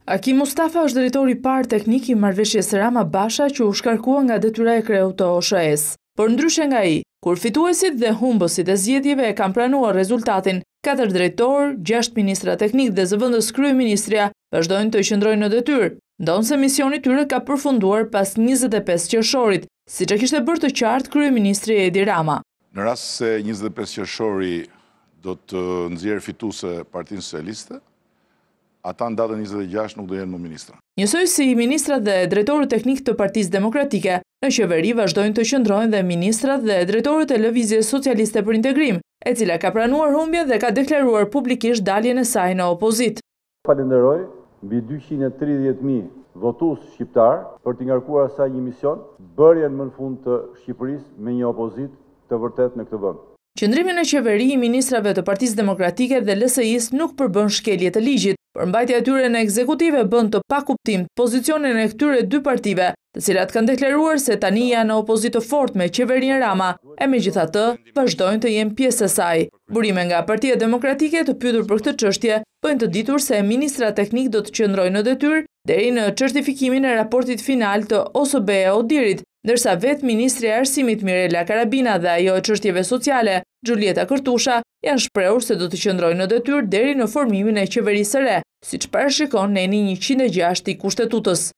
Aki Mustafa është drejtori I parë teknik I marrëveshjes Rama Basha që u shkarkua nga detyra e kreut të OSHS. Por ndryshe nga ai, kur fituesit dhe humbësit e zgjedhjeve e kanë pranuar rezultatin, 4 drejtorë, 6 ministra teknik dhe zëvendës kryeministria vazhdojnë të qëndrojnë në detyrë, ndonse misioni tyre ka përfunduar pas 25 qershorit, siç e kishte bërë të qartë kryeministri Edi Rama. Në rast se 25 qershori do të nxjerrë fituese Partinë Socialiste, ata në datën 26 nuk do jenë më ministra. Njësoj si ministrat dhe drejtorët teknik të Partisë Demokratike, në qeveri vazhdojnë të qëndrojnë dhe ministrat dhe drejtorët e Lëvizjes Socialiste për Integrim, e cila ka pranuar humbjen dhe ka deklaruar publikisht daljen e saj në opozit. Falenderoj mbi 230.000 votues shqiptar për t'i ngarkuar asaj një mision, bërjen më në fund të Shqipërisë me një opozit të vërtet në këtë vend. Qëndrimi në qeveri I ministrave të Partisë Demokratike dhe LSI-s nuk përbën shkelje të ligjit, por mbajtja e tyre në ekzekutive bën të pakuptim pozicionin e këtyre dy partive, të cilat kanë deklaruar se tani janë në opozit të fortë me qeverinë Rama, e megjithatë vazhdojnë të jenë pjesë e saj. Burime nga Partia Demokratike të pyetur për këtë çështje bëjnë të ditur se ministra teknik do të qëndrojnë në detyrë deri në certifikimin e raportit final të OSBE-Odirit, ndërsa vetë ministri e Arsimit Mirela Karabina dhe ajo e çështjeve sociale, Xhulieta Kërtusha, janë shprehur se do të qëndrojnë në detyrë deri në formimin e qeverisë së re, siç parashikon Neni 106 I Kushtetutës.